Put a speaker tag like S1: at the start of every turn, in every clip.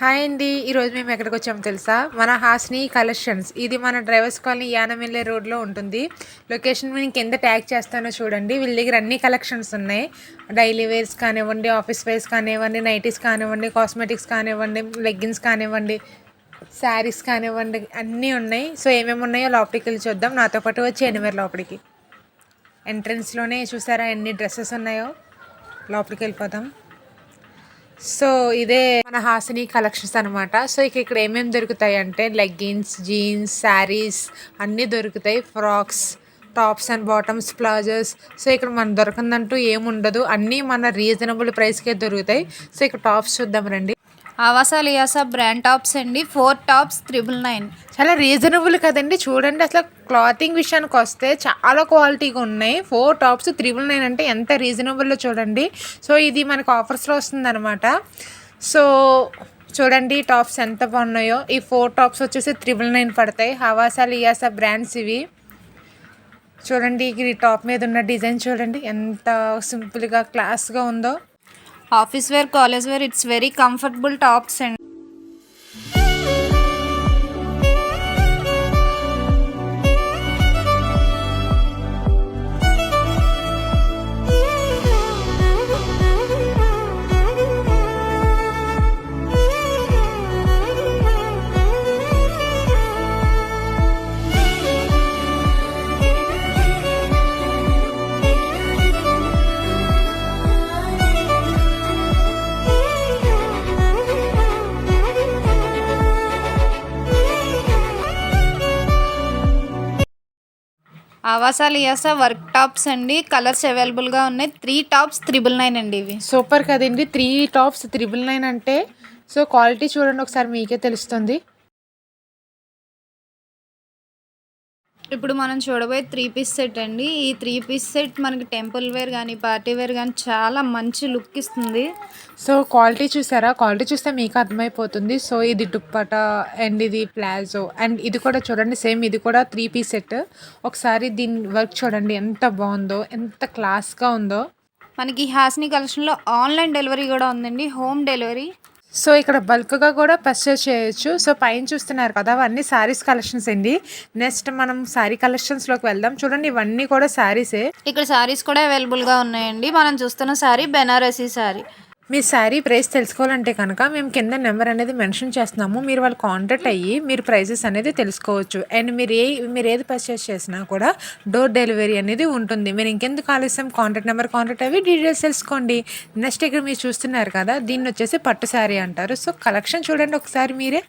S1: Hi అండి. ఈరోజు మేము ఎక్కడికి వచ్చామో తెలుసా? మన హాసిని కలెక్షన్స్. ఇది మన డ్రైవర్స్ కాలనీ యానమిల్లే రోడ్లో ఉంటుంది. లొకేషన్ నేను కింద ట్యాగ్ చేస్తానో చూడండి. వీళ్ళ దగ్గర అన్ని కలెక్షన్స్ ఉన్నాయి. డైలీ వేర్స్ కానివ్వండి, ఆఫీస్ వేర్స్ కానివ్వండి, నైటీస్ కానివ్వండి, కాస్మెటిక్స్ కానివ్వండి, లెగ్గిన్స్ కానివ్వండి, శారీస్ కానివ్వండి, అన్నీ ఉన్నాయి. సో ఏమేమి ఉన్నాయో లోపలికి వెళ్ళి చూద్దాం. నాతో పాటు వచ్చి ఎనిమిది లోపలికి. ఎంట్రన్స్లోనే చూసారా ఎన్ని డ్రెస్సెస్ ఉన్నాయో. లోపలికి వెళ్ళిపోదాం. సో ఇదే మన హాసిని కలెక్షన్స్ అనమాట. సో ఇక్కడ ఏమేమి దొరుకుతాయి అంటే లెగ్గిన్స్, జీన్స్, శారీస్ అన్నీ దొరుకుతాయి. Frocks, tops and bottoms, palazzos. So ఇక్కడ మన దొరకందంటూ ఏముండదు, అన్నీ మన రీజనబుల్ ప్రైస్కే దొరుకుతాయి. సో ఇక్కడ టాప్స్ చూద్దాం రండి.
S2: ఆవాస లియాసా బ్రాండ్ టాప్స్ అండి. 4 టాప్స్ 999.
S1: చాలా రీజనబుల్ కదండి. చూడండి అసలు క్లాతింగ్ విషయానికి వస్తే చాలా క్వాలిటీగా ఉన్నాయి. 4 టాప్స్ 999 అంటే ఎంత రీజనబుల్లో చూడండి. సో ఇది మనకు ఆఫర్స్లో వస్తుందన్నమాట. సో చూడండి టాప్స్ ఎంత బాగున్నాయో. ఈ 4 టాప్స్ వచ్చేసి 999 పడతాయి. ఆవాస లియాసా బ్రాండ్స్ ఇవి. చూడండి ఈ టాప్ మీద ఉన్న డిజైన్ చూడండి ఎంత సింపుల్గా క్లాస్గా ఉందో.
S2: Office wear, college wear, it's very comfortable tops అండి. ఆవాస లియాసా వర్క్ టాప్స్ అండి. కలర్స్ అవైలబుల్గా ఉన్నాయి. 3 టాప్స్ 999 అండి. ఇవి
S1: సూపర్ కదండి. 3 టాప్స్ 999 అంటే సో క్వాలిటీ చూడండి ఒకసారి మీకే తెలుస్తుంది.
S2: ఇప్పుడు మనం చూడబోయే 3 పీస్ సెట్ అండి. ఈ 3 పీస్ సెట్ మనకి టెంపుల్ వేర్ కానీ, పార్టీ వేర్ కానీ చాలా మంచి లుక్ ఇస్తుంది.
S1: సో క్వాలిటీ చూసారా? క్వాలిటీ చూస్తే మీకు అర్థమైపోతుంది. సో ఇది దుప్పటా అండ్ ఇది ప్లాజో అండ్ ఇది కూడా చూడండి సేమ్. ఇది కూడా 3 పీస్ సెట్. ఒకసారి దీని వర్క్ చూడండి ఎంత బాగుందో, ఎంత క్లాస్గా ఉందో.
S2: మనకి హాసిని కలెక్షన్లో ఆన్లైన్ డెలివరీ కూడా ఉందండి, హోమ్ డెలివరీ.
S1: సో ఇక్కడ బల్క్గా కూడా పర్చేస్ చేయొచ్చు. సో పైన చూస్తున్నారు కదా అవన్నీ శారీస్ కలెక్షన్స్ అండి. నెక్స్ట్ మనం శారీ కలెక్షన్స్లోకి వెళ్దాం. చూడండి ఇవన్నీ కూడా శారీసే.
S2: ఇక్కడ శారీస్ కూడా అవైలబుల్గా ఉన్నాయండి. మనం చూస్తున్న శారీ బెనారసీ శారీ.
S1: మీ శారీ ప్రైస్ తెలుసుకోవాలంటే కనుక మేము కింద నెంబర్ అనేది మెన్షన్ చేస్తున్నాము. మీరు వాళ్ళు కాంటాక్ట్ అయ్యి మీరు ప్రైసెస్ అనేది తెలుసుకోవచ్చు. అండ్ మీరు ఏది పర్చేస్ చేసినా కూడా డోర్ డెలివరీ అనేది ఉంటుంది. మీరు ఇంకెందుకు ఆలస్యం, కాంటాక్ట్ నెంబర్ కాంటాక్ట్ అయ్యి డీటెయిల్స్ తెలుసుకోండి. నెక్స్ట్ ఇక్కడ మీరు చూస్తున్నారు కదా దీన్ని వచ్చేసి పట్టు శారీ అంటారు. సో కలెక్షన్ చూడండి ఒకసారి మీరే.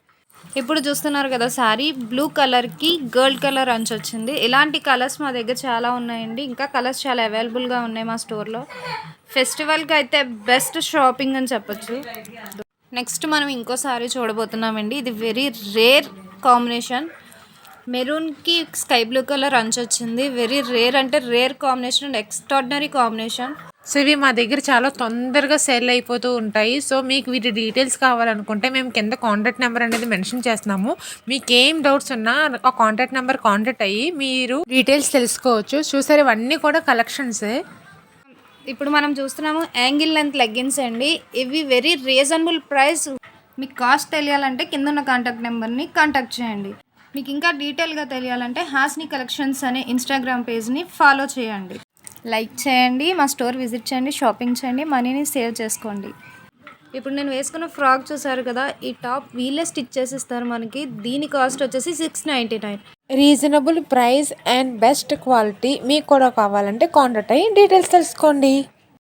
S2: ఇప్పుడు చూస్తున్నారు కదా శారీ బ్లూ కలర్కి గోల్డ్ కలర్ అంచు వచ్చింది. ఇలాంటి కలర్స్ మా దగ్గర చాలా ఉన్నాయండి. ఇంకా కలర్స్ చాలా అవైలబుల్గా ఉన్నాయి మా స్టోర్లో. ఫెస్టివల్కి అయితే బెస్ట్ షాపింగ్ అని చెప్పొచ్చు. నెక్స్ట్ మనం ఇంకో శారీ చూడబోతున్నామండి. ఇది వెరీ రేర్ కాంబినేషన్. మెరూన్కి స్కై బ్లూ కలర్ అంచు వచ్చింది. వెరీ రేర్ అంటే rare combination and extraordinary combination.
S1: So ఇవి మా దగ్గర చాలా తొందరగా సేల్ అయిపోతూ ఉంటాయి. సో మీకు వీటి డీటెయిల్స్ కావాలనుకుంటే మేము కింద కాంటాక్ట్ నెంబర్ అనేది మెన్షన్ చేస్తున్నాము. మీకు ఏం డౌట్స్ ఉన్నా ఆ కాంటాక్ట్ నెంబర్ కాంటాక్ట్ అయ్యి మీరు డీటెయిల్స్ తెలుసుకోవచ్చు. చూసారు ఇవన్నీ కూడా కలెక్షన్సే.
S2: ఇప్పుడు మనం చూస్తున్నాము యాంగిల్ లెంత్ లెగ్గిన్స్ అండి. ఇవి వెరీ రీజనబుల్ ప్రైస్. మీకు కాస్ట్ తెలియాలంటే కింద ఉన్న కాంటాక్ట్ నెంబర్ని కాంటాక్ట్ చేయండి. మీకు ఇంకా డీటెయిల్గా తెలియాలంటే హాసిని కలెక్షన్స్ అనే ఇన్స్టాగ్రామ్ పేజ్ని ఫాలో చేయండి. లైక్ చేయండి, మా స్టోర్ విజిట్ చేయండి, షాపింగ్ చేయండి, మనీని సేవ్ చేసుకోండి. ఇప్పుడు నేను వేసుకున్న ఫ్రాక్ చూసారు కదా, ఈ టాప్ వీళ్ళే స్టిచ్ చేసిస్తారు మనకి. దీని కాస్ట్ వచ్చేసి 699.
S1: Reasonable price and best quality. మీకు కూడా కావాలంటే కాంటాక్ట్ అయ్యి డీటెయిల్స్ తెలుసుకోండి.